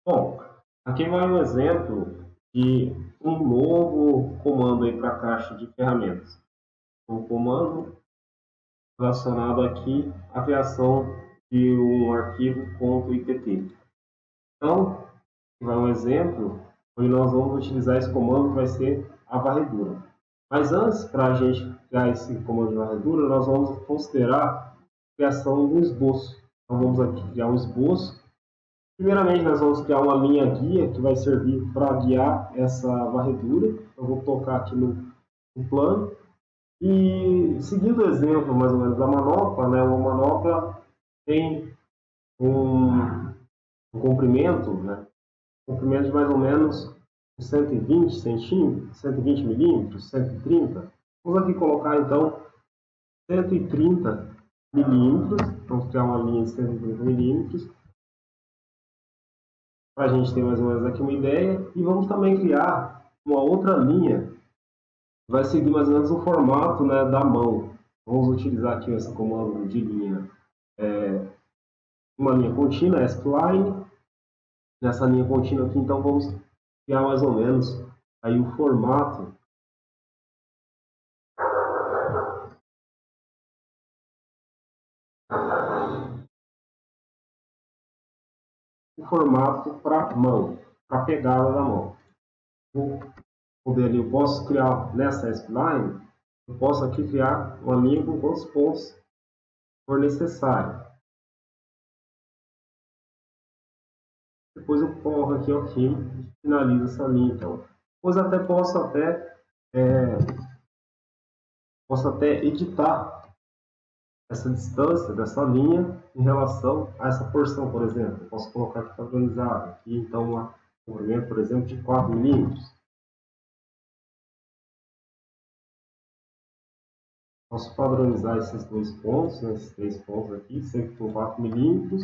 Bom, aqui vai um exemplo de um novo comando aí para a caixa de ferramentas. Um comando relacionado aqui à criação de um arquivo .ipt. Então, vai um exemplo onde nós vamos utilizar esse comando que vai ser a varredura. Mas antes, para a gente criar esse comando de varredura, nós vamos considerar a criação do esboço. Então, vamos aqui criar um esboço. Primeiramente, nós vamos criar uma linha guia que vai servir para guiar essa varredura. Eu vou tocar aqui no plano. E seguindo o exemplo, mais ou menos, da manopla, né? Uma manopla tem um comprimento, né? Comprimento de mais ou menos 120 centímetros, 120 milímetros, 130. Vamos aqui colocar, então, 130 milímetros. Vamos criar uma linha de 130 milímetros, para a gente ter mais ou menos aqui uma ideia. E vamos também criar uma outra linha, que vai seguir mais ou menos o formato, né, da mão. Vamos utilizar aqui esse comando de linha, uma linha contínua, spline. Nessa linha contínua aqui, então, vamos criar mais ou menos aí o formato para mão, para pegada da mão. Vou poder ali, eu posso criar nessa spline, eu posso aqui criar uma linha com quantos pontos for necessário. Depois eu coloco aqui OK e finalizo essa linha, então. Depois até posso até editar essa distância dessa linha em relação a essa porção, por exemplo. Eu posso colocar aqui padronizado, aqui então um comprimento, por exemplo, de 4 milímetros. Posso padronizar esses dois pontos, né, esses 3 pontos aqui, sempre com 4 milímetros.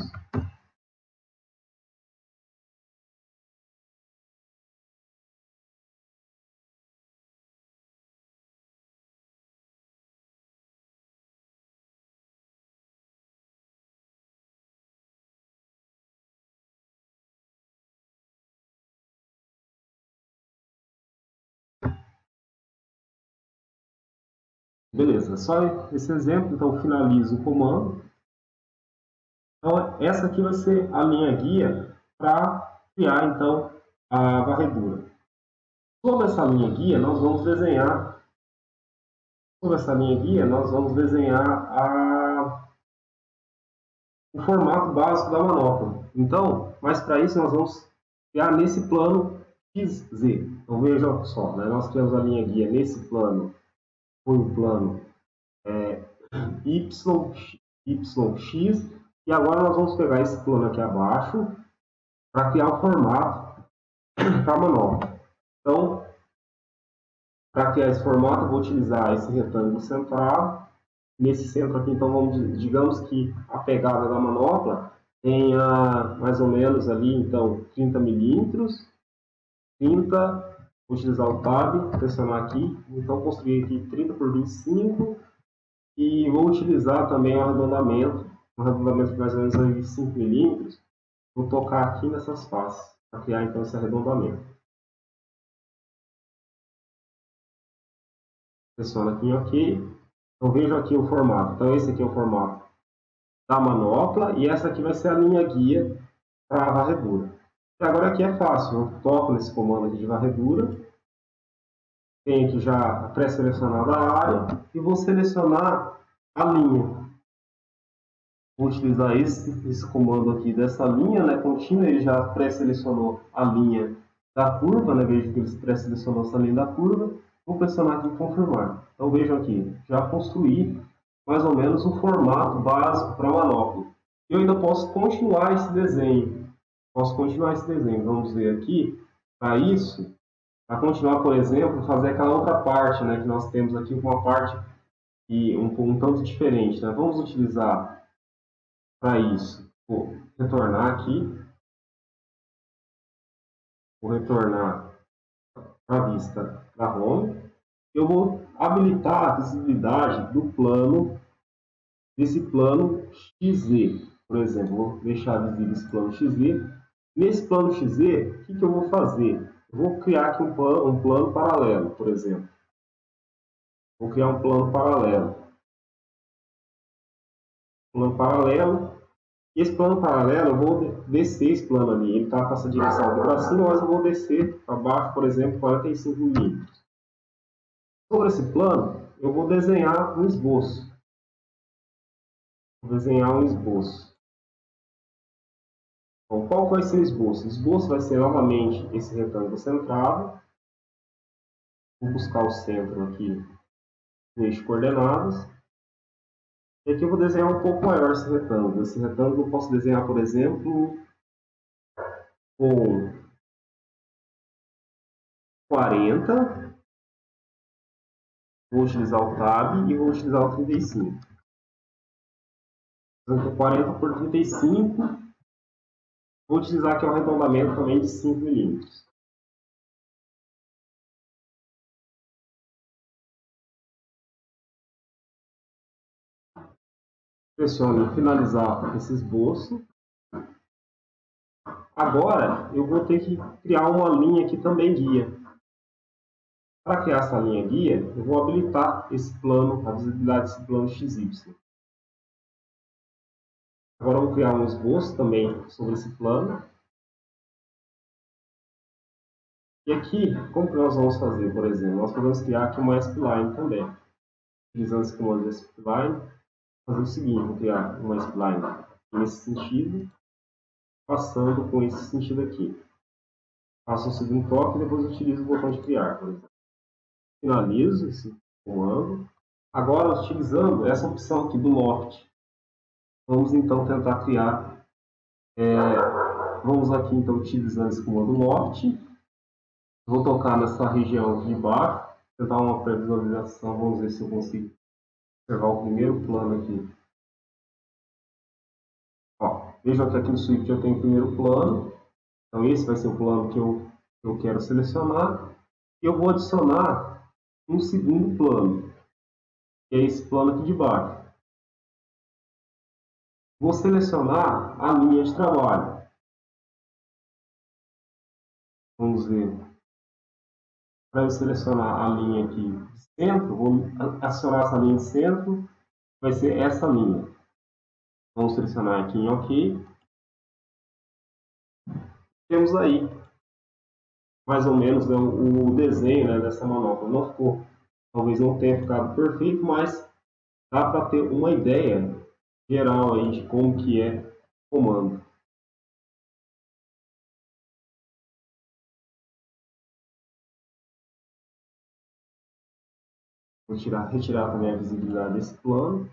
Beleza, só esse exemplo, então finalizo o comando. Então, essa aqui vai ser a linha guia para criar, então, a varredura. Sobre essa linha guia, nós vamos desenhar o formato básico da manopla. Então, mas para isso nós vamos criar nesse plano XZ. Então, veja só, né? Nós temos a linha guia nesse plano, foi o plano YX, e agora nós vamos pegar esse plano aqui abaixo para criar o formato para a manopla. Então, para criar esse formato, eu vou utilizar esse retângulo central. Nesse centro aqui, então, digamos que a pegada da manopla tenha mais ou menos ali, então, 30 milímetros. 30, vou utilizar o Tab, pressionar aqui. Então, construir aqui 30 por 25. E vou utilizar também um arredondamento de mais ou menos aí 5 milímetros. Vou tocar aqui nessas faces, para criar, então, esse arredondamento. Pressiono aqui em OK. Então, vejo aqui o formato. Então, esse aqui é o formato da manopla e essa aqui vai ser a linha guia para a varredura. E agora aqui é fácil, eu toco nesse comando aqui de varredura, tenho aqui já pré-selecionada a área e vou selecionar a linha. Vou utilizar esse comando aqui dessa linha, né, contínua, ele já pré-selecionou a linha da curva, né, vejo que ele pré-selecionou essa linha da curva. Vou pressionar aqui em confirmar. Então vejam aqui, já construí mais ou menos o formato básico para a manopla. Eu ainda posso continuar esse desenho. Vamos ver aqui, para isso, para continuar, por exemplo, fazer aquela outra parte, né, que nós temos aqui, uma parte um tanto diferente. Né? Vamos utilizar para isso, vou retornar aqui, vou retornar para a vista da home. Eu vou habilitar a visibilidade do plano, desse plano XZ, por exemplo. Vou deixar visível esse plano XZ. Nesse plano XZ, o que eu vou fazer? Eu vou criar aqui um plano paralelo, por exemplo. Vou criar um plano paralelo. Plano paralelo. E esse plano paralelo, eu vou descer esse plano ali. Ele está com essa direção aqui para cima, mas eu vou descer para baixo, por exemplo, 45 milímetros. Sobre esse plano, eu vou desenhar um esboço. Vou desenhar um esboço. Então, qual vai ser o esboço? O esboço vai ser novamente esse retângulo centrado. Vou buscar o centro aqui no eixo coordenadas. E aqui eu vou desenhar um pouco maior esse retângulo. Esse retângulo eu posso desenhar, por exemplo, com 40. Vou utilizar o Tab e vou utilizar o 35. Então, 40 por 35. Vou utilizar aqui um arredondamento também de 5 milímetros. Pressiono em finalizar esse esboço. Agora eu vou ter que criar uma linha aqui também guia. Para criar essa linha guia, eu vou habilitar esse plano, a visibilidade desse plano XY. Agora eu vou criar um esboço também sobre esse plano. E aqui, como que nós vamos fazer, por exemplo? Nós podemos criar aqui uma spline também. Utilizando esse comando de spline, fazer o seguinte, vou criar uma spline nesse sentido, passando com esse sentido aqui. Faço um segundo toque e depois utilizo o botão de criar, por exemplo. Finalizo esse comando. Agora, utilizando essa opção aqui do loft, vamos então tentar criar. Vamos aqui então utilizando esse comando loft. Vou tocar nessa região aqui de baixo, tentar uma pré-visualização. Vamos ver se eu consigo observar o primeiro plano aqui. Ó, vejam que aqui no Swift eu tenho o primeiro plano. Então esse vai ser o plano que eu quero selecionar. E eu vou adicionar um segundo plano, que é esse plano aqui de baixo. Vou selecionar a linha de trabalho. Vamos ver. Para eu selecionar a linha aqui de centro, vou acionar essa linha de centro. Vai ser essa linha. Vamos selecionar aqui em OK. Temos aí mais ou menos, né, o desenho, né, dessa manopla. Não ficou, talvez não tenha ficado perfeito, mas dá para ter uma ideia geral aí de como que é o comando. Vou retirar também a visibilidade desse plano.